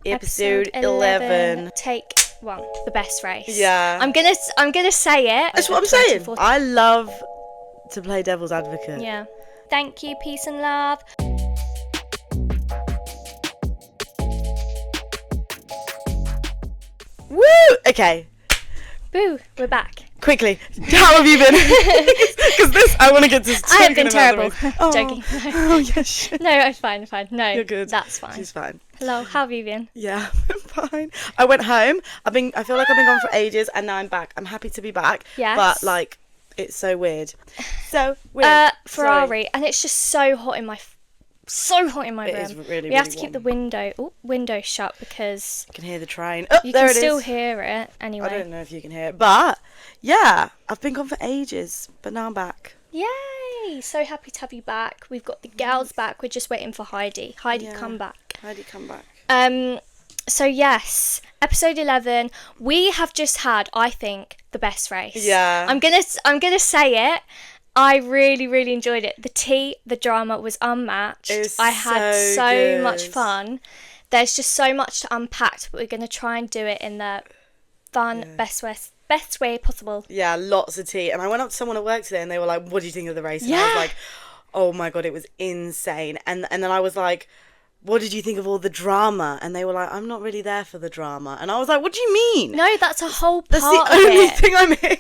Episode 11. Take 1. The best race. Yeah. I'm gonna say it. That's what I'm saying. I love to play devil's advocate. Yeah. Thank you. Peace and love. Woo! Okay. Boo. We're back. Quickly, how have you been? Because this, I want to get to. I have been terrible. Joking. Oh yes. No, I'm fine. No, You're good. That's fine. She's fine. Hello. How have you been? Yeah, I'm fine. I went home. I feel like I've been gone for ages, and now I'm back. I'm happy to be back. Yes. But like, it's so weird. So weird. Ferrari, Sorry. and it's just so hot in my room. It is really, we have really to keep the warm. window shut because I can hear the train. Oh, you there can it still is. hear it anyway. I don't know if you can hear it, but yeah, I've been gone for ages, but now I'm back. Yay! So happy to have you back. We've got the gals back. We're just waiting for Heidi. Yeah. Come back. Heidi, come back. So yes, episode 11. We have just had, I think, the best race. Yeah. I'm gonna say it. I really, really enjoyed it. The drama was unmatched. I had so much fun. There's just so much to unpack, but we're going to try and do it in the fun, best way possible. Yeah, lots of tea. And I went up to someone at work today and they were like, what do you think of the race? And I was like, oh my God, it was insane. And then I was like, what did you think of all the drama? And they were like, I'm not really there for the drama. And I was like, what do you mean? No, that's a whole part That's the only thing I'm here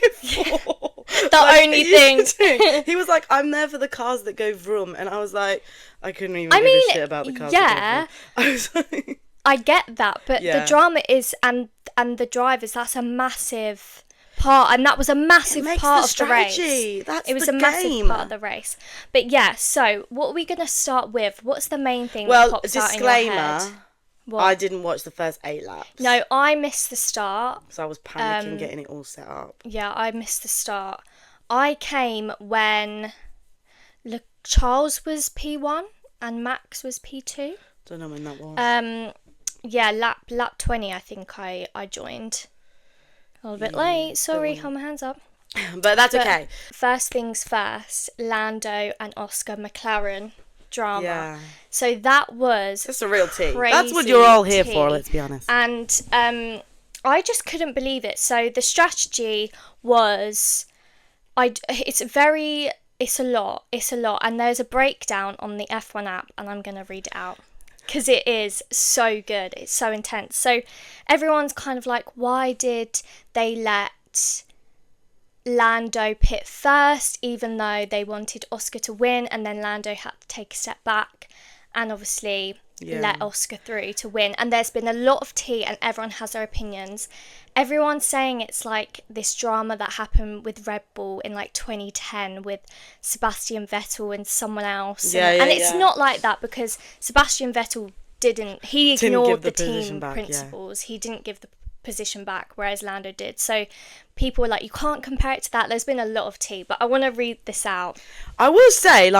for. Only thing. He was like, I'm there for the cars that go vroom. And I was like, I couldn't even give a shit about the cars that go vroom. I was like... I get that, but the drama is, and the drivers, that's a massive part, and that was a massive part of the race. It was a massive part of the race. But yeah, so what are we going to start with? What's the main thing that pops out in your head? What? I didn't watch the first 8 laps. No, I missed the start. So I was panicking getting it all set up. Yeah, I missed the start. I came when Charles was P1 and Max was P2. Don't know when that was. Yeah, lap 20, I think I joined. A little bit late. Sorry, hold my hands up. But that's okay. First things first, Lando and Oscar McLaren drama. Yeah. So that's a real tea. That's what you're all here for, let's be honest. And I just couldn't believe it. So the strategy was, it's a lot, and there's a breakdown on the F1 app, and I'm going to read it out. Because it is so good. It's so intense. So everyone's kind of like, why did they let Lando pit first, even though they wanted Oscar to win, and then Lando had to take a step back and obviously let Oscar through to win? And there's been a lot of tea and everyone has their opinions. Everyone's saying it's like this drama that happened with Red Bull in like 2010 with Sebastian Vettel and someone else. And it's not like that, because Sebastian Vettel he ignored the team principles. Yeah. He didn't give the position back, whereas Lando did. So people were like, you can't compare it to that. There's been a lot of tea, but I want to read this out. I will say,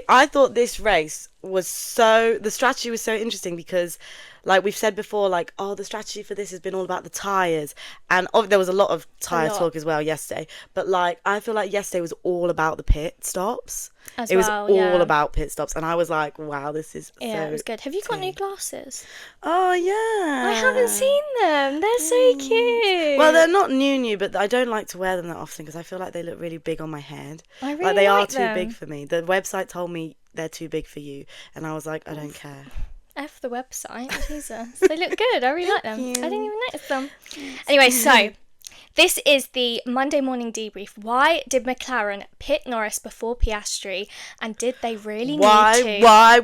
I thought this race the strategy was so interesting because, like we've said before, the strategy for this has been all about the tyres. And there was a lot of tyre talk as well yesterday. But, I feel like yesterday was all about the pit stops. It was all about pit stops. And I was like, wow, this is it was good. Have you got new glasses? Oh, yeah. I haven't seen them. They're so cute. Well, they're not new, but I don't like to wear them that often because I feel like they look really big on my head. I really they are like them. Too big for me. The website told me they're too big for you. And I was like, I don't care. F the website. Jesus. They look good. I really like them. I didn't even notice them. Anyway, so this is the Monday morning debrief. Why did McLaren pit Norris before Piastri, and did they really need to? Why?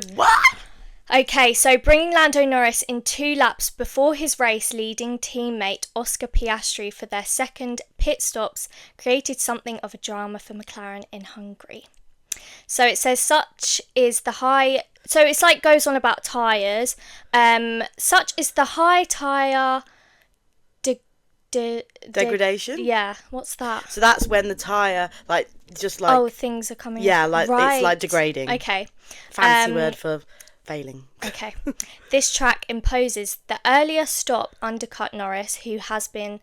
Okay, so bringing Lando Norris in 2 laps before his race leading teammate Oscar Piastri for their second pit stops created something of a drama for McLaren in Hungary. So it says so it's goes on about tyres. Such is the high tyre degradation? Yeah, what's that? So that's when the tyre, things are coming... Yeah, right. It's degrading. Okay. Fancy word for failing. Okay. This track imposes the earlier stop undercut Norris, who has been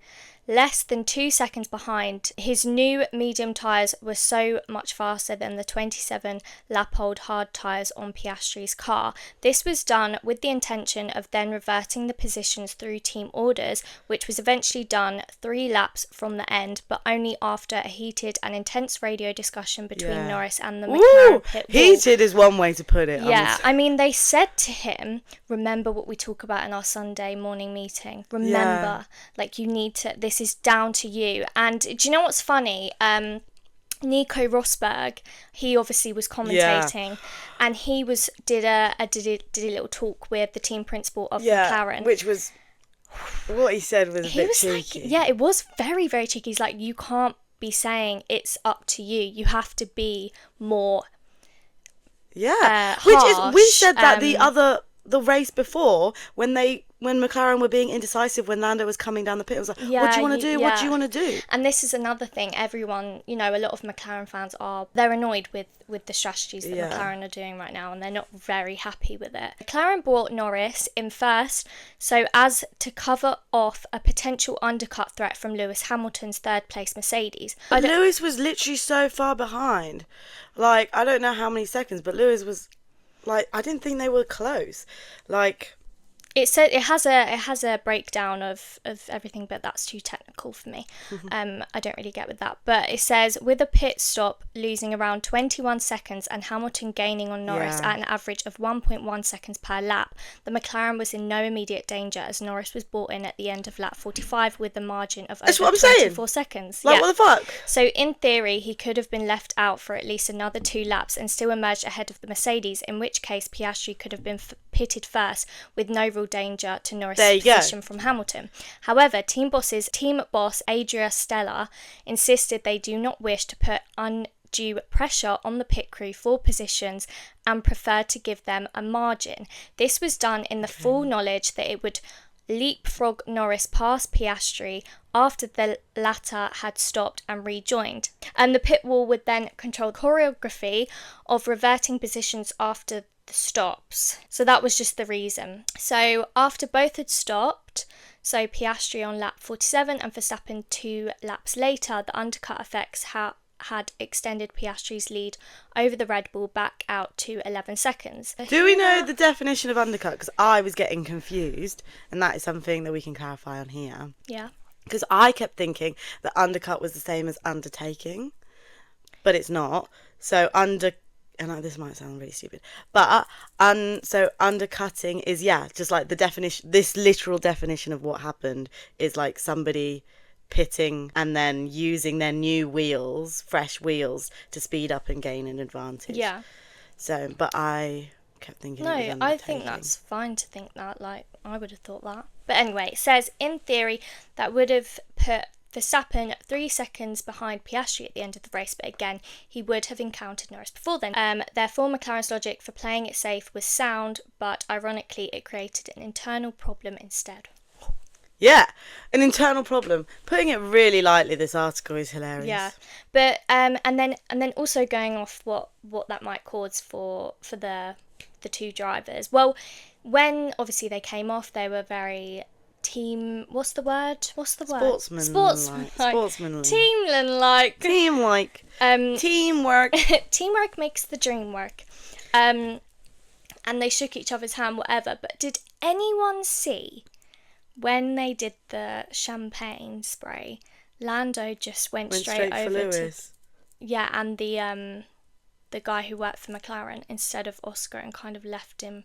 less than 2 seconds behind. His new medium tyres were so much faster than the 27 lap-old hard tyres on Piastri's car. This was done with the intention of then reverting the positions through team orders, which was eventually done 3 laps from the end, but only after a heated and intense radio discussion between Norris and the McLaren pit wall. Heated is one way to put it. Yeah, I mean, they said to him, remember what we talk about in our Sunday morning meeting. Remember, like, you need to, this is down to you. And do you know what's funny? Nico Rosberg, he obviously was commentating, and he did a little talk with the team principal of McLaren, which was what he said was a bit cheeky. Like, it was very, very cheeky. He's like, you can't be saying it's up to you. You have to be more. Yeah, harsh, which is, we said that the race before when McLaren were being indecisive when Lando was coming down the pit. It was like, what do you want to do? What do you want to do? And this is another thing. Everyone, a lot of McLaren fans they're annoyed with the strategies that McLaren are doing right now, and they're not very happy with it. McLaren brought Norris in first, so as to cover off a potential undercut threat from Lewis Hamilton's third place Mercedes. But Lewis was literally so far behind. Like, I don't know how many seconds, but Lewis was, like, I didn't think they were close. Like, it said it has a breakdown of everything, but that's too technical for me. I don't really get with that. But it says, with a pit stop losing around 21 seconds and Hamilton gaining on Norris at an average of 1.1 seconds per lap, the McLaren was in no immediate danger as Norris was brought in at the end of lap 45 with a margin of over 24 seconds. Like, what the fuck? So in theory, he could have been left out for at least another 2 laps and still emerged ahead of the Mercedes, in which case Piastri could have been pitted first with no real danger to Norris' position from Hamilton. However, team boss Adria Stella insisted they do not wish to put undue pressure on the pit crew for positions and preferred to give them a margin. This was done in the full knowledge that it would leapfrog Norris past Piastri after the latter had stopped and rejoined. And the pit wall would then control the choreography of reverting positions after the stops. So that was just the reason. So after both had stopped, so Piastri on lap 47 and Verstappen 2 laps later, the undercut effects had extended Piastri's lead over the Red Bull back out to 11 seconds. Do we know the definition of undercut? Because I was getting confused, and that is something that we can clarify on here. Yeah. Because I kept thinking that undercut was the same as undertaking, but it's not. So this might sound really stupid, but so undercutting is just like the definition. This literal definition of what happened is like somebody pitting and then using their new wheels, fresh wheels, to speed up and gain an advantage. Yeah. So, but I kept thinking. No, I think that's fine to think that. Like, I would have thought that. But anyway, it says in theory that would have put Verstappen 3 seconds behind Piastri at the end of the race, but again, he would have encountered Norris before then. Therefore, McLaren's logic for playing it safe was sound, but ironically, it created an internal problem instead. Yeah, an internal problem. Putting it really lightly, this article is hilarious. Yeah, but and then also going off what that might cause for the 2 drivers. Well, when obviously they came off, they were very what's the word? Sportsmanlike. Teamwork. Teamwork makes the dream work. And they shook each other's hand, whatever. But did anyone see when they did the champagne spray, Lando just went straight over to Lewis. Yeah, and the guy who worked for McLaren instead of Oscar, and kind of left him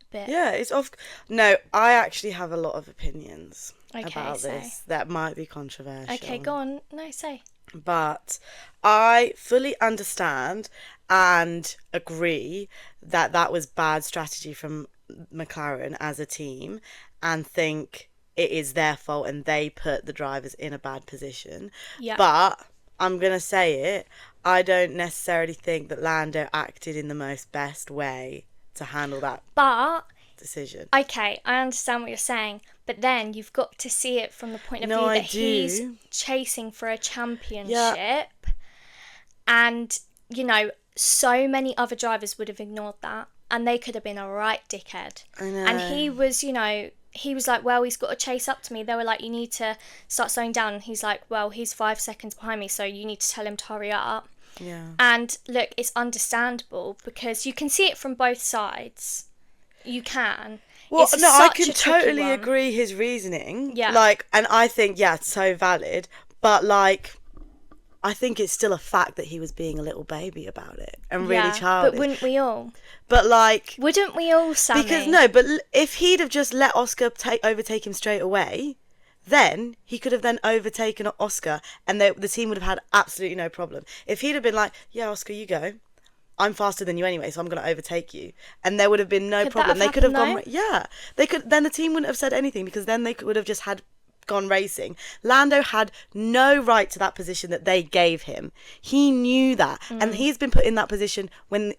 a bit. Yeah, it's off. No, I actually have a lot of opinions about this that might be controversial. Okay, go on. No, say. But I fully understand and agree that that was bad strategy from McLaren as a team, and think it is their fault and they put the drivers in a bad position. Yeah. But I'm going to say it, I don't necessarily think that Lando acted in the most best way to handle that decision. Okay, I understand what you're saying, but then you've got to see it from the point of view that he's chasing for a championship, and, so many other drivers would have ignored that, and they could have been a right dickhead. I know. And he was, he was like, well, he's got to chase up to me. They were like, you need to start slowing down. And he's like, well, he's 5 seconds behind me, so you need to tell him to hurry up. Yeah. And look, it's understandable because you can see it from both sides. You can. Well, It's no, I such can a tricky totally one. agree his reasoning. Yeah. Like, and I think, yeah, it's so valid. But, like, I think it's still a fact that he was being a little baby about it and really childish. But wouldn't we all? But, like... Wouldn't we all, Sammy? Because, no, but if he'd have just let Oscar overtake him straight away, then he could have then overtaken Oscar and the team would have had absolutely no problem. If he'd have been like, yeah, Oscar, you go. I'm faster than you anyway, so I'm going to overtake you. And there would have been no problem. They could have gone... Yeah. Then the team wouldn't have said anything because then they would have just gone racing. Lando had no right to that position that they gave him. He knew that. And he's been put in that position when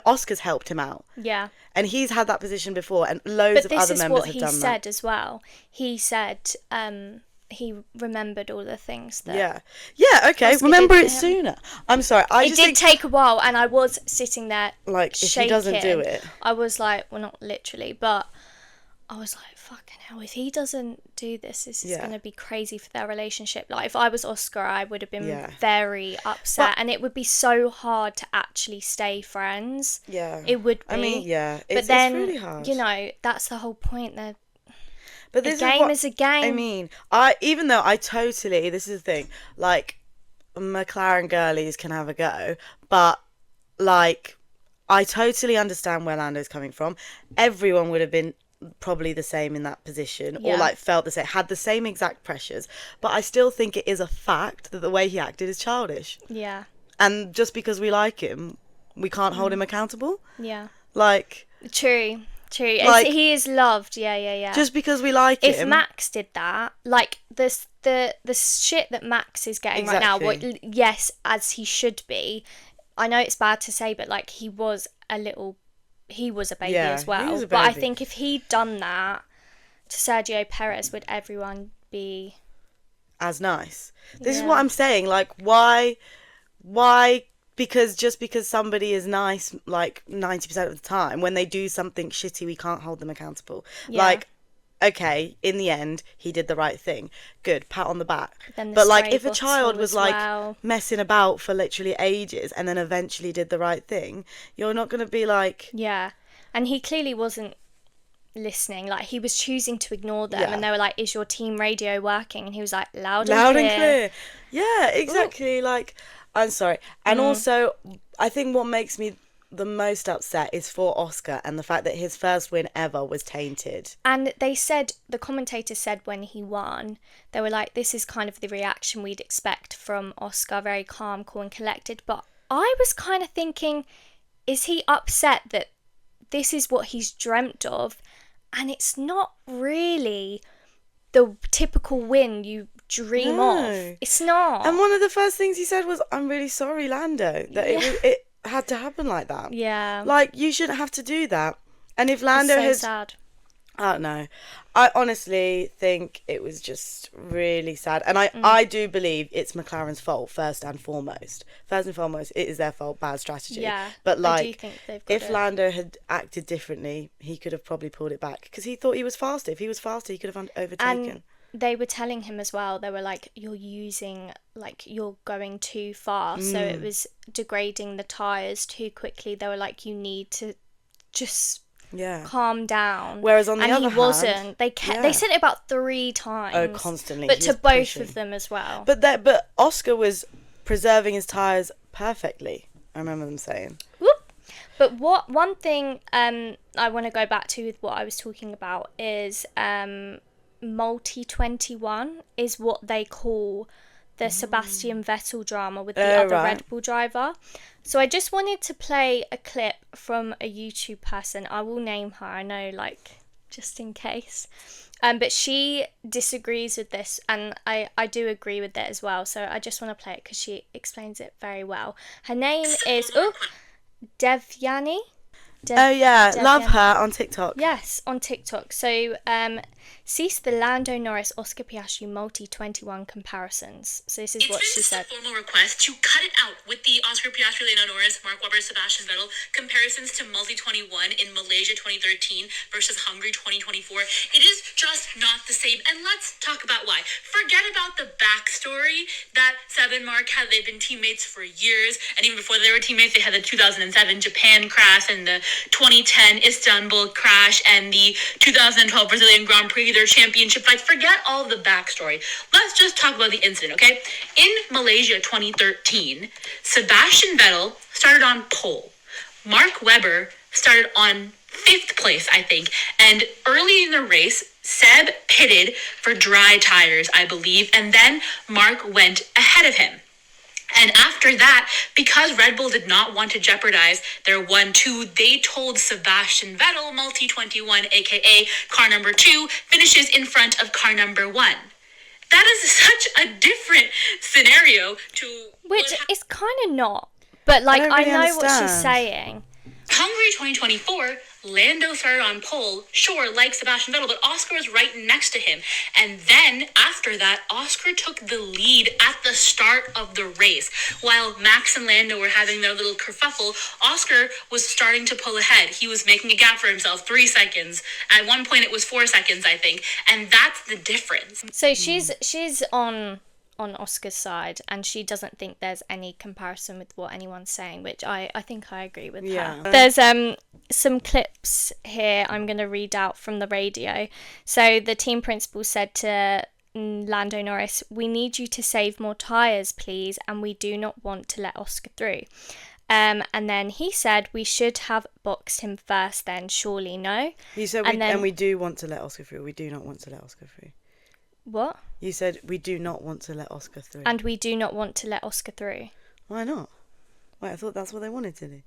Oscar's helped him out. Yeah. And he's had that position before and loads of other members have done that. But this is what he said as well. He said he remembered all the things that... Yeah, okay. Oscar remember did it to him. sooner. I'm sorry. It did take a while, and I was sitting there like, shaking. If he doesn't do it... I was like, well, not literally, but I was like, fucking hell, if he doesn't do this is going to be crazy for their relationship. Like, if I was Oscar, I would have been very upset, and it would be so hard to actually stay friends. Yeah. It would be. I mean, yeah. But then, it's really hard. you know, that's the whole point. But this a game is a game. I mean, even though this is the thing, like, McLaren girlies can have a go, but, like, I totally understand where Lando's coming from. Everyone would have been probably the same in that position or like felt the same, had the same exact pressures, but I still think it is a fact that the way he acted is childish. Yeah. And just because we like him, we can't hold him accountable. Yeah. Like, true. Like, he is loved. Yeah. Just because we like him. If Max did that, like the shit that Max is getting right now, yes, as he should be. I know it's bad to say, but like he was a baby as well. He was a but I baby. think if he'd done that to Sergio Perez, would everyone be as nice? This is what I'm saying. Like, why? Because just because somebody is nice, like 90% of the time, when they do something shitty, we can't hold them accountable. Yeah. Like, okay, in the end, he did the right thing. Good, pat on the back. But like, if a child was like messing about for literally ages and then eventually did the right thing, you're not going to be like... Yeah, and he clearly wasn't listening. Like, he was choosing to ignore them, and they were like, is your team radio working? And he was like, loud and clear. Yeah, exactly. Ooh. Like, I'm sorry. And also, I think what makes me the most upset is for Oscar and the fact that his first win ever was tainted. And the commentators said when he won, they were like, this is kind of the reaction we'd expect from Oscar, very calm, cool and collected. But I was kind of thinking, is he upset that this is what he's dreamt of? And it's not really the typical win you dream of. It's not. And one of the first things he said was, I'm really sorry, Lando, that it had to happen like that. Yeah. Like, you shouldn't have to do that. And if Lando it's so sad. I don't know. I honestly think it was just really sad. And I do believe it's McLaren's fault, first and foremost. First and foremost, it is their fault, bad strategy. Yeah, but like, I do think they've got if Lando had acted differently, he could have probably pulled it back. Because he thought he was faster. If he was faster, he could have overtaken. And they were telling him as well, they were like, you're going too fast. So it was degrading the tyres too quickly. They were like, you need to just... calm down. Whereas on the other hand, he wasn't. They said it about 3 times. Oh, constantly. But to both of them as well. But Oscar was preserving his tyres perfectly. I remember them saying. Whoop. But one thing I want to go back to with what I was talking about is Multi 21 is what they call the Sebastian Vettel drama with the other Red Bull driver. So I just wanted to play a clip from a YouTube person. I will name her, I know, like, just in case. But she disagrees with this, and I do agree with it as well. So I just want to play it because she explains it very well. Her name is Devyani. Oh yeah, love Debian. her on TikTok. Yes, on TikTok. So, cease the Lando Norris Oscar Piastri multi 21 comparisons. So this is what she said. It's been a formal request to cut it out with the Oscar Piastri, Lando Norris, Mark Webber, Sebastian Vettel comparisons to multi 21 in Malaysia 2013 versus Hungary 2024. It is just not the same. And let's talk about why. Forget about the backstory that Seb and Mark had. They've been teammates for years, and even before they were teammates, they had the 2007 Japan crash and the 2010 Istanbul crash and the 2012 Brazilian Grand Prix, their championship fights. Forget all of the backstory. Let's just talk about the incident, okay? In Malaysia 2013, Sebastian Vettel started on pole. Mark Webber started on 5th place, I think. And early in the race, Seb pitted for dry tires, I believe, and then Mark went ahead of him. And after that, because Red Bull did not want to jeopardize their 1-2, they told Sebastian Vettel, multi-21, aka car number 2, finishes in front of car number 1. That is such a different scenario to... Which is kind of not. But, like, I really know what understand. she's saying. Hungary 2024, Lando started on pole, sure, like Sebastian Vettel, but Oscar was right next to him. And then, after that, Oscar took the lead at the start of the race. While Max and Lando were having their little kerfuffle, Oscar was starting to pull ahead. He was making a gap for himself, 3 seconds. At one point, it was 4 seconds, I think. And that's the difference. So she's on Oscar's side, and she doesn't think there's any comparison with what anyone's saying, which I think I agree with her. There's some clips here I'm going to read out from the radio. So the team principal said to Lando Norris, "We need you to save more tyres, please, and we do not want to let Oscar through." And then he said, "We should have boxed him first then, surely no?" You said and we do want to let Oscar through. We do not want to let Oscar through. What? You said we do not want to let Oscar through. And we do not want to let Oscar through. Why not? Wait, I thought that's what they wanted to do.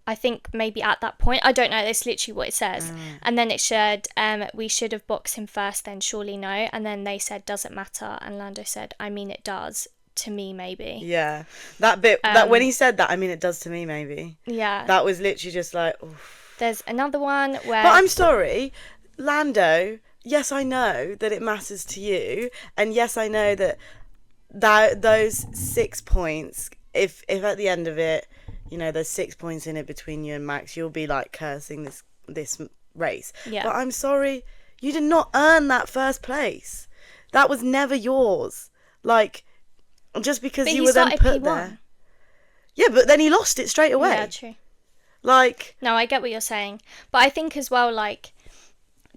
I think maybe at that point. I don't know. That's literally what it says. And then it said, we should have boxed him first then, surely no. And then they said, doesn't matter. And Lando said, I mean, it does. To me, maybe. Yeah. That bit, that when he said that, I mean, it does to me, maybe. Yeah. That was literally just like, oof. There's another one where... But I'm sorry, Lando... Yes, I know that it matters to you, and yes, I know that those 6 points, if at the end of it, you know, there's 6 points in it between you and Max, you'll be like cursing this race. Yeah. But I'm sorry, you did not earn that first place. That was never yours. Like, just because you were then put there. Yeah, but then he lost it straight away. Yeah, true. Like... No, I get what you're saying. But I think as well, like,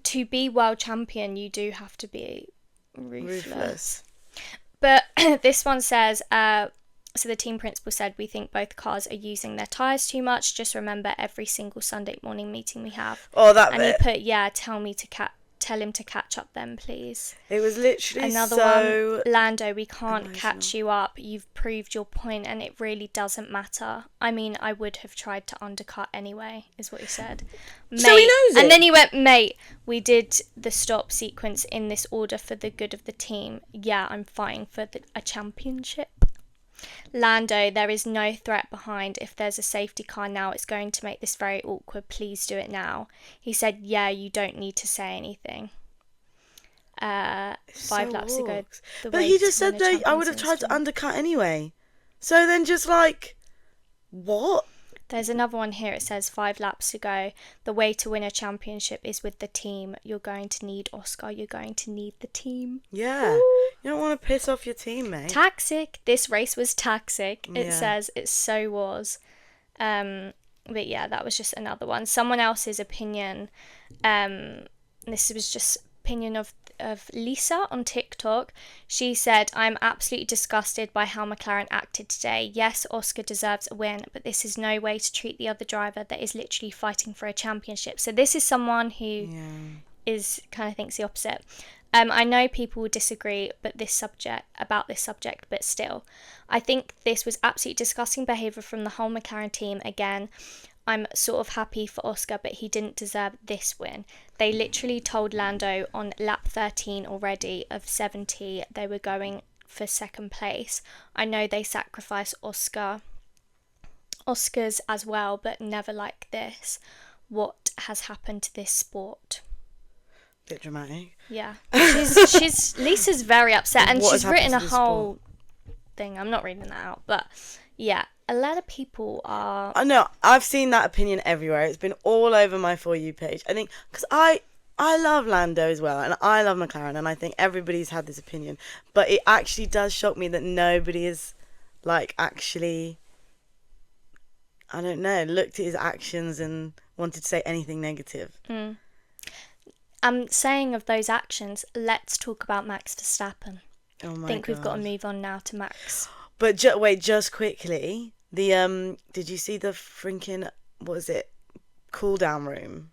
to be world champion, you do have to be ruthless. But this one says, so the team principal said, we think both cars are using their tyres too much. Just remember every single Sunday morning meeting we have. Oh, that and bit. And he put, tell him to catch up then, please. It was literally another one. Lando, we can't emotional. Catch you up. You've proved your point, and it really doesn't matter. I mean, I would have tried to undercut anyway, is what he said. Mate, so he knows it. And then he went, mate, we did the stop sequence in this order for the good of the team. Yeah, I'm fighting for a championship. Lando, there is no threat behind. If there's a safety car now, it's going to make this very awkward. Please do it now. He said, yeah, you don't need to say anything. 5 laps ago. But he just said that I would have tried to undercut anyway. So then just like, what? There's another one here. It says 5 laps to go. The way to win a championship is with the team. You're going to need Oscar. You're going to need the team. Yeah. Ooh. You don't want to piss off your team, mate. Toxic. This race was toxic. It says it so was. But yeah, that was just another one. Someone else's opinion. This was just opinion of Lisa on TikTok. She said, I'm absolutely disgusted by how McLaren acted today. Yes, Oscar deserves a win, but this is no way to treat the other driver that is literally fighting for a championship. So this is someone who is kind of thinks the opposite. I know people will disagree about this subject, but still, I think this was absolutely disgusting behaviour from the whole McLaren team. Again, I'm sort of happy for Oscar, but he didn't deserve this win. They literally told Lando on lap 13 already of 70 they were going for second place. I know they sacrificed Oscars as well, but never like this. what has happened to this sport. Bit dramatic. Yeah. She's Lisa's very upset, and What has she's happened written to a the whole thing. I'm not reading that out, but yeah, a lot of people are. I know, I've seen that opinion everywhere. It's been all over my For You page. I think, because I love Lando as well, and I love McLaren, and I think everybody's had this opinion. But it actually does shock me that nobody is, like, actually, I don't know, looked at his actions and wanted to say anything negative. I'm saying of those actions, let's talk about Max Verstappen. Oh my I think we've got to God. move on now to Max. But wait, just quickly, did you see the freaking, what was it, cool down room?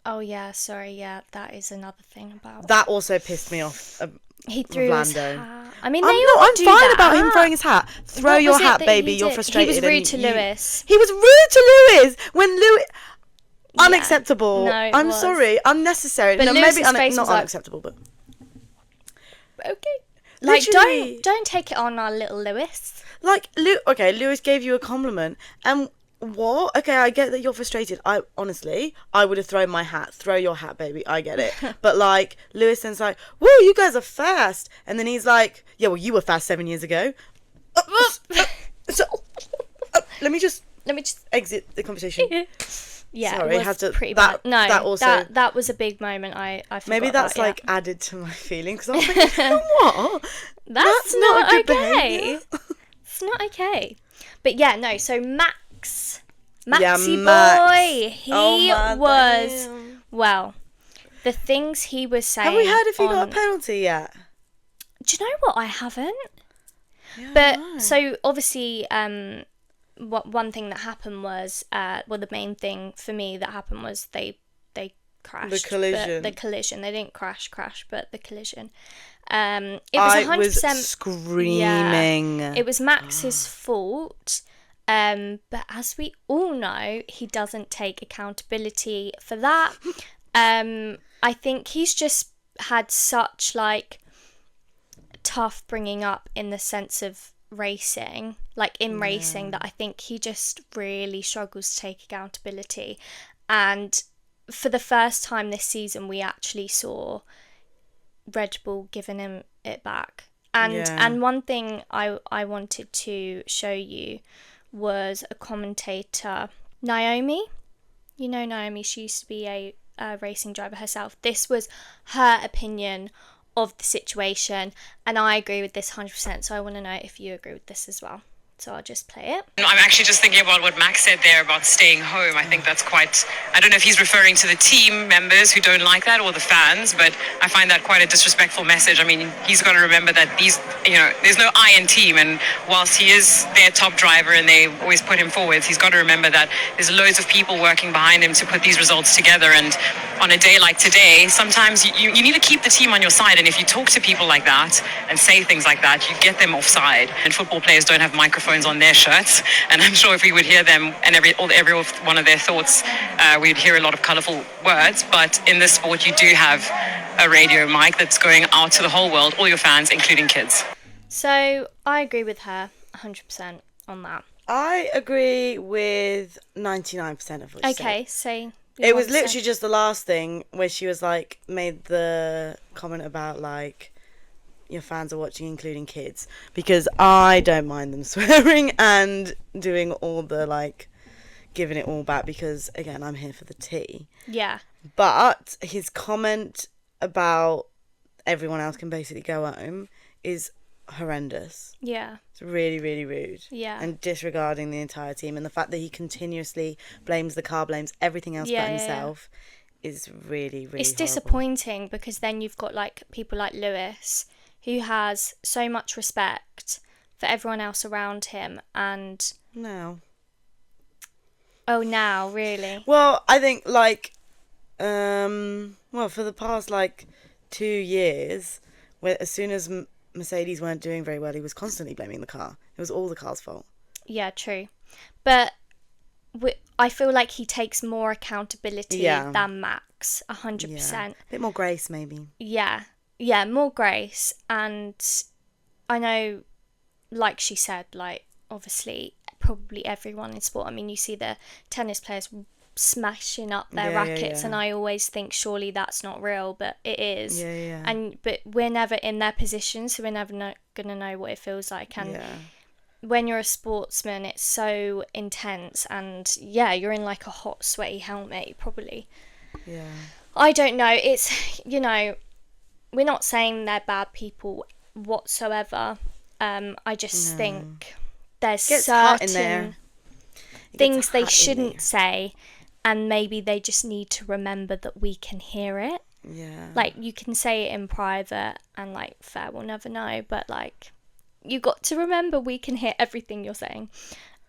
Oh yeah, sorry, yeah, that is another thing about. That also pissed me off. He threw his Lando. hat. I mean, I'm all do fine that. about him throwing his hat. Throw What your was it hat, that baby. he You're did? frustrated. He was rude to Lewis. He was rude to Lewis when Lewis. Unacceptable. No, it I'm was. sorry. Unnecessary. But no, Lewis's maybe face not was like- unacceptable, but Okay. Like, Literally. don't take it on our little Lewis. like, Lewis gave you a compliment, and what? Okay, I get that you're frustrated. I would have thrown my hat. Throw your hat, baby. I get it. But like, Lewis then's like, "Whoa, you guys are fast," and then he's like, "Yeah, well, you were fast 7 years ago." Let me just exit the conversation. Yeah, Sorry, it was had to- pretty that- bad. No, that also- that was a big moment. I forgot Maybe that's about, like added to my feelings. 'Cause I was like, you know what? That's not a good okay. behaviour. It's not okay. But yeah, no. So Maxie Max. boy, he Oh my was damn. well. The things he was saying. Have we heard if he got on- a penalty yet? Do you know what? I haven't. Yeah, But I know. so obviously, one thing that happened was, the main thing for me that happened was they crashed. The collision. The collision. They didn't crash, but the collision. It was 100%. Screaming. Yeah, it was Max's fault. But as we all know, he doesn't take accountability for that. I think he's just had such like tough bringing up in the sense of racing, like in racing, that I think he just really struggles to take accountability. And for the first time this season, we actually saw Red Bull giving him it back. And one thing I wanted to show you was a commentator, Naomi. You know Naomi, she used to be a racing driver herself. This was her opinion of the situation, and I agree with this 100%, so I want to know if you agree with this as well. So I'll just play it. I'm actually just thinking about what Max said there about staying home. I think that's quite, I don't know if he's referring to the team members who don't like that or the fans, but I find that quite a disrespectful message. I mean, he's got to remember that there's no I in team, and whilst he is their top driver and they always put him forwards, he's got to remember that there's loads of people working behind him to put these results together. And on a day like today, sometimes you need to keep the team on your side, and if you talk to people like that and say things like that, you get them offside. And football players don't have microphones on their shirts, and I'm sure if we would hear them and every one of their thoughts, we'd hear a lot of colourful words. But in this sport, you do have a radio mic that's going out to the whole world, all your fans, including kids. So I agree with her 100% on that. I agree with 99% of what she said. Okay, say. It was literally just the last thing where she was like, made the comment about like, your fans are watching, including kids, because I don't mind them swearing and doing all the like giving it all back, because again, I'm here for the tea. Yeah. But his comment about everyone else can basically go home is horrendous. Yeah. It's really, really rude. Yeah. And disregarding the entire team, and the fact that he continuously blames the car, blames everything else Yeah, but yeah, himself is really, really It's horrible. disappointing, because then you've got like people like Lewis, who has so much respect for everyone else around him, and No. now really. Well, I think like, for the past like 2 years, where as soon as Mercedes weren't doing very well, he was constantly blaming the car. It was all the car's fault. Yeah, true. But I feel like he takes more accountability than Max, 100%. Yeah. A bit more grace, maybe. Yeah, more grace. And I know, like she said, like obviously probably everyone in sport. I mean, you see the tennis players smashing up their Yeah, yeah, rackets, yeah. and I always think surely that's not real, but it is. Yeah. But we're never in their position, so we're never gonna know what it feels like. And Yeah. when you're a sportsman, it's so intense, and yeah, you're in like a hot, sweaty helmet, probably. Yeah. I don't know. It's, we're not saying they're bad people whatsoever. I just think there's Gets hot in there. certain It gets things they hot in shouldn't there. say, and maybe they just need to remember that we can hear it. Yeah. Like, you can say it in private, and like, fair, we'll never know, but like, you got to remember we can hear everything you're saying.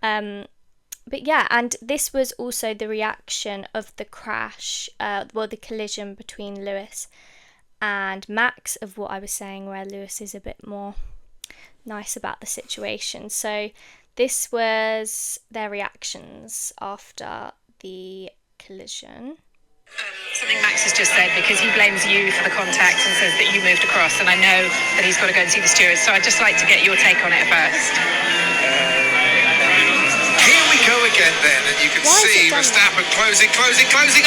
But yeah, and this was also the reaction of the crash, the collision between Lewis and Max, of what I was saying, where Lewis is a bit more nice about the situation. So this was their reactions after the collision. Something Max has just said, because he blames you for the contact and says that you moved across, and I know that he's got to go and see the stewards, so I'd just like to get your take on it first. Here we go again then, and you can see Verstappen closing,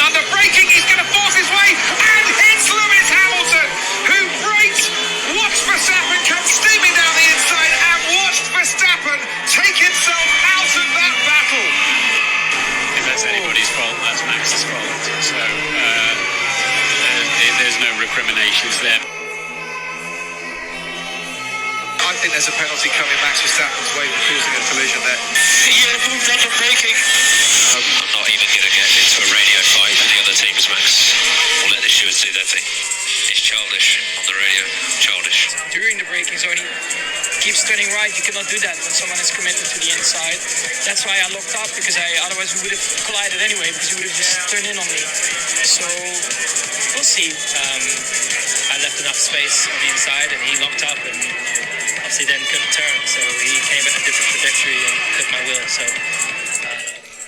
under braking, he's going to force his way, and hits Lewis Hamilton, who brakes, watch Verstappen come steaming down the inside, and watched Verstappen take himself out of that battle. If that's anybody's fault, that's Max's fault. So there's no recriminations there. I think there's a penalty coming Max Verstappen's way for causing a collision there. Yeah, moved under braking. I'm not even going to get into a radio fight with the other teams, Max. We'll let the stewards do their thing. It's childish on the radio. Childish. During the braking zone, he keeps turning right. You cannot do that when someone is committed to the inside. That's why I locked up, because otherwise we would have collided anyway, because he would have just turned in on me. So we'll see. I left enough space on the inside, and he locked up, and obviously then couldn't turn. So he came at a different trajectory and cut my wheel.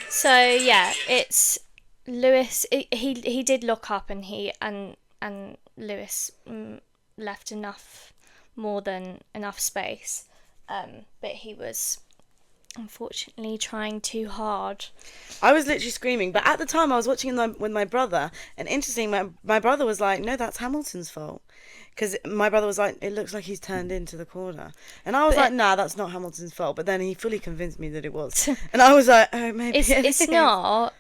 So yeah, it's Lewis. He did look up, and and Lewis left more than enough space, but he was unfortunately trying too hard. I was literally screaming, but at the time I was watching them with my brother, and interesting, my brother was like, no, that's Hamilton's fault. Because my brother was like, it looks like he's turned into the corner. And I was like, nah, that's not Hamilton's fault. But then he fully convinced me that it was. And I was like, oh, maybe it's not,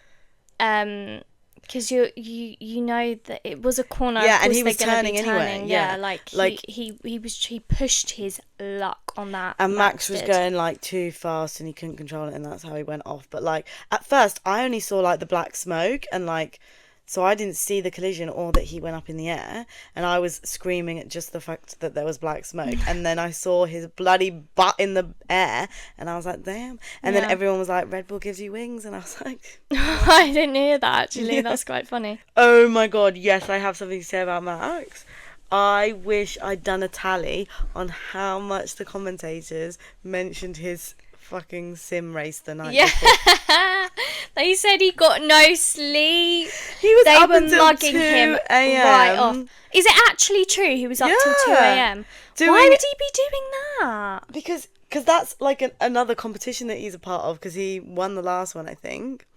because you know that it was a corner. Yeah, of and course he was they're gonna turning be anyway. turning. Yeah, like he pushed his luck on that. And Max was did. going like too fast, and he couldn't control it, and that's how he went off. But like at first, I only saw like the black smoke, and like, so I didn't see the collision or that he went up in the air, and I was screaming at just the fact that there was black smoke. And then I saw his bloody butt in the air, and I was like, damn. And then everyone was like, Red Bull gives you wings, and I was like, I didn't hear that actually. That's quite funny. oh my god, yes, I have something to say about Max. I wish I'd done a tally on how much the commentators mentioned his fucking sim race the night before. They said he got no sleep. He was They up were until mugging 2 him a.m. right off. Is it actually true he was up till 2 a.m? Why would he be doing that? Because that's like another competition that he's a part of, because he won the last one, I think.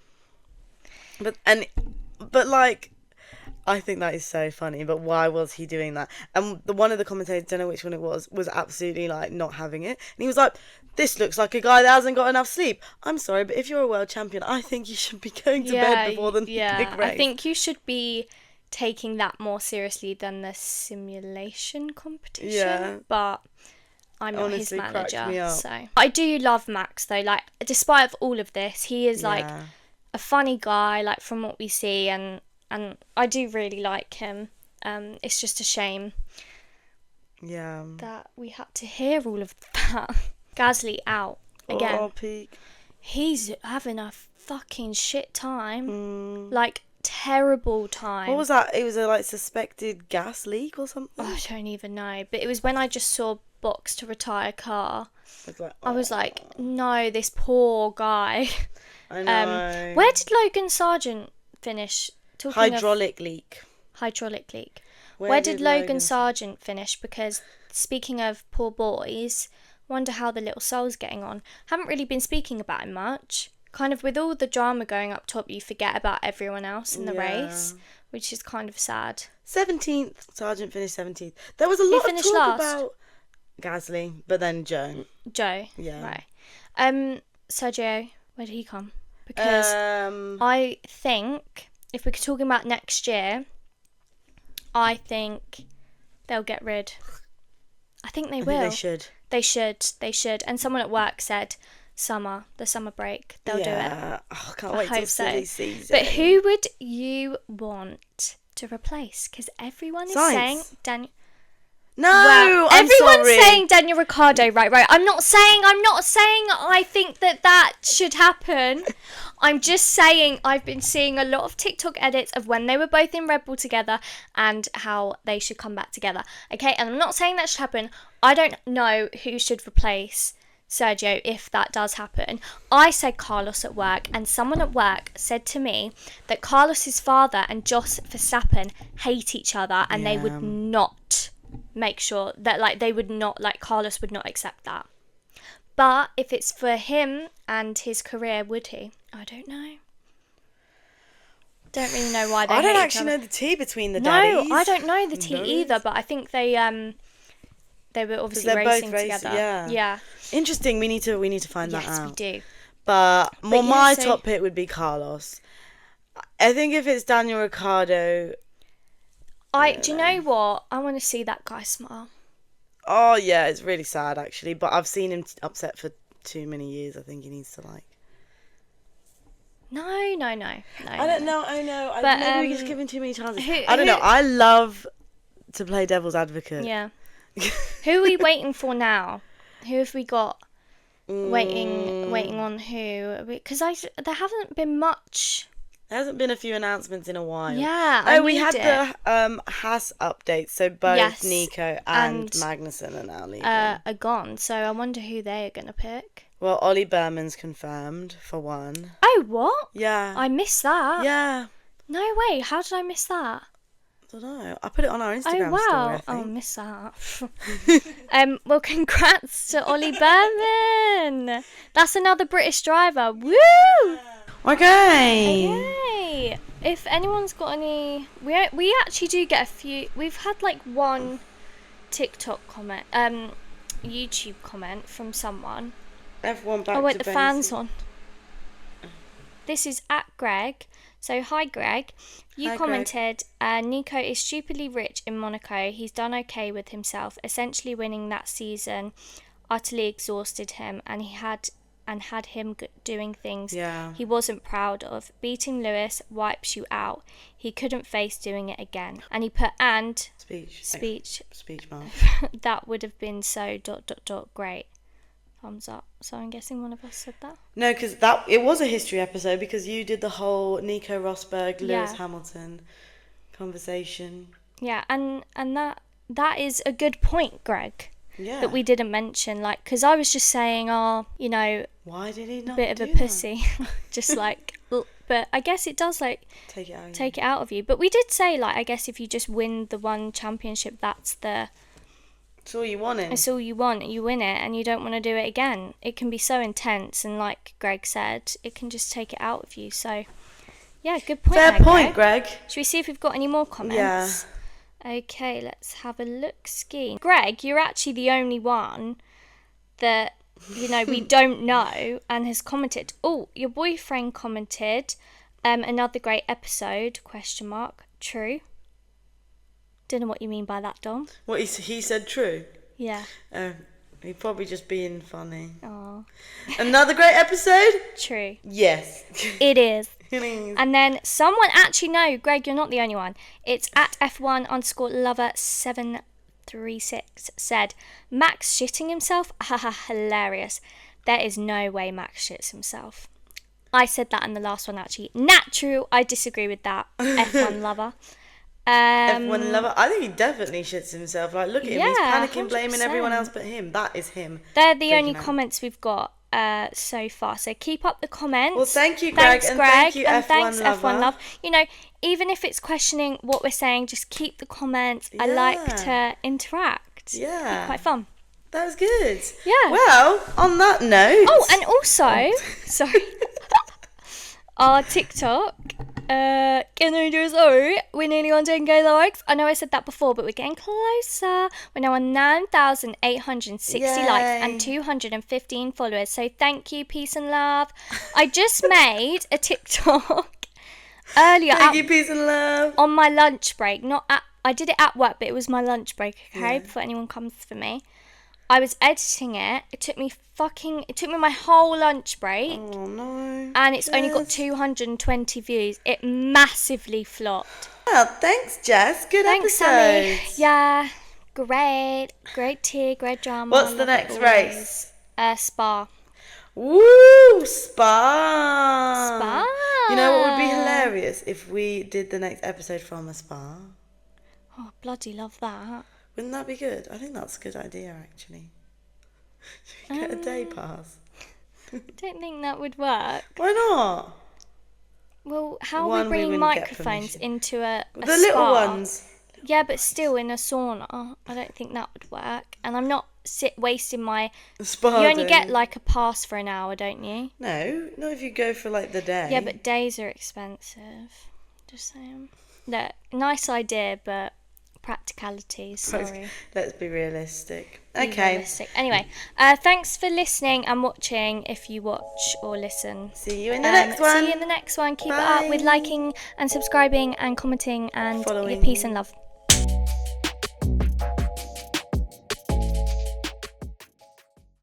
But like, I think that is so funny, but why was he doing that? And one of the commentators, don't know which one it was absolutely like not having it. And he was like, this looks like a guy that hasn't got enough sleep. I'm sorry, but if you're a world champion, I think you should be going to bed before the big race. I think you should be taking that more seriously than the simulation competition. Yeah. But I'm not Honestly, his cracked manager. me up. So I do love Max though. Like, despite of all of this, he is like a funny guy, like from what we see, and I do really like him. It's just a shame that we had to hear all of that. Gasly out again. Oh, peak. He's having a fucking shit time. Like, terrible time. What was that? It was a like suspected gas leak or something? Oh, I don't even know. But it was when I just saw box to retire car. I was like, no, this poor guy. I know. Where did Logan Sargent finish? Hydraulic leak. Hydraulic leak. Where did Logan Sargent finish? Because speaking of poor boys, wonder how the little soul's getting on. Haven't really been speaking about him much. kind of with all the drama going up top, you forget about everyone else in the Yeah. race, which is kind of sad. 17th. Sargent finished 17th. There was a lot of finished talk last? about Gasly, but then Joe. Joe. Yeah. Right. Sergio, where did he come? Because I think if we're talking about next year, I think they'll get rid. I think they will. I think they should. They should. And someone at work said the summer break, they'll do it. Oh, I can't I wait till hope so. silly season. But who would you want to replace? Because everyone is Sainz. saying Daniel. No, Well, I'm everyone's sorry. saying Daniel Ricciardo. Right. I'm not saying I think that should happen. I'm just saying I've been seeing a lot of TikTok edits of when they were both in Red Bull together and how they should come back together. Okay, and I'm not saying that should happen. I don't know who should replace Sergio if that does happen. I said Carlos at work, and someone at work said to me that Carlos's father and Jos Verstappen hate each other, and they would not make sure that Carlos would not accept that. But if it's for him and his career, would he? I don't know. Don't really know why they I don't hate each actually other. know the tea between the daddies. No, I don't know the tea No. either, but I think they were obviously they're both racing racing, together. yeah. Interesting. We need to find that Yes, out. we do. But yeah, my so- top pick would be Carlos. I think if it's Daniel Ricciardo. Do you know what? I want to see that guy smile. Oh yeah, it's really sad actually. But I've seen him upset for too many years. I think he needs to No. I don't know. I know. But, Maybe we just give him too many chances. who- I don't know. who- I love to play devil's advocate. Yeah. Who are we waiting for now? Who have we got waiting on who? Because there haven't been much. There hasn't been a few announcements in a while. Yeah, Oh, I we need had it. the Haas updates. So both Yes, Nico and and, Magnussen are now leaving. Are gone. So I wonder who they are going to pick. Well, Ollie Berman's confirmed for one. Oh, what? Yeah. I missed that. Yeah. No way. How did I miss that? I don't know. I put it on our Instagram Oh wow! story, I Oh, think. miss that. Well, congrats to Ollie Berman. That's another British driver. Woo! Okay. Yay! If anyone's got any, we actually do get a few. We've had like one TikTok comment, YouTube comment from someone. F1 back Oh wait, to the basics. fan's on. This is at Greg. So hi Greg, you Hi, Greg. commented, Nico is stupidly rich in Monaco. He's done okay with himself. Essentially winning that season utterly exhausted him, and had him doing things Yeah. he wasn't proud of. Beating Lewis wipes you out. He couldn't face doing it again. And he put speech. Speech mark. That would have been so ... great. Thumbs up. So I'm guessing one of us said that. No, because it was a history episode because you did the whole Nico Rosberg, Lewis Yeah. Hamilton conversation. Yeah, and that is a good point, Greg. Yeah. That we didn't mention, like, because I was just saying, Why did he not bit of do a that? pussy, just like, but I guess it does like Take it out. take it out of you. But we did say, like, I guess if you just win the one championship, that's all you wanted. it's all you want. You win it, and you don't want to do it again. It can be so intense, and like Greg said, it can just take it out of you. So, yeah, good point. Fair there, point, Greg. Greg. Should we see if we've got any more comments? Yeah. Okay, let's have a look. Ski. Greg, you're actually the only one that, we don't know and has commented. Oh, your boyfriend commented, another great episode, ? True. Don't know what you mean by that, Dom. What he said true. Yeah. He probably just being funny. Oh, Another great episode? true. Yes. It is. It is. And then someone actually, no, Greg, you're not the only one. It's at F1_lover736 said, Max shitting himself? Haha, hilarious. There is no way Max shits himself. I said that in the last one actually. Not true. I disagree with that. F1 lover. F1 lover. I think he definitely shits himself. Like, look at him. He's Yeah, panicking, blaming everyone 100%. else but him. That is him. They're the Freaking only out. comments we've got so far. So keep up the comments. Well, thank you, Greg. Thanks, and Greg. thank you, and F1 thanks, lover. F1 Love. Even if it's questioning what we're saying, just keep the comments. I like to interact. Yeah. Quite fun. That was good. Yeah. Well, on that note. Oh, and also, sorry. our TikTok. Can we do sorry? We're nearly on 10k likes. I know I said that before, but we're getting closer. We're now on 9,860 likes and 215 followers. So thank you, peace and love. I just made a TikTok earlier. Thank you, peace and love. On my lunch break. I did it at work, but it was my lunch break, okay? Before anyone comes for me. I was editing it. It took me my whole lunch break. Oh no. And it's only got 220 views. It massively flopped. Well, thanks, Jess. Good Thanks, episode. Sammy. Yeah, great. Great tea, great drama. What's the next race? Spa. Woo! Spa. Spa. You know what would be hilarious if we did the next episode from a spa? Oh, bloody love that. Wouldn't that be good? I think that's a good idea, actually. Should we get a day pass? I don't think that would work. Why not? Well, how One, are we we bringing wouldn't get microphones permission. into a The spa? little ones. Yeah, but still in a sauna. I don't think that would work. And I'm not wasting my... The spa You only day. get like a pass for an hour, don't you? No, not if you go for like the day. Yeah, but days are expensive. Just saying. Look, nice idea, but practicalities, sorry. Let's be realistic. Be Okay. realistic. Anyway, thanks for listening and watching if you watch or listen. See you in the next one. See you in the next one. Keep it Bye. up with liking and subscribing and commenting and your Following. peace and love.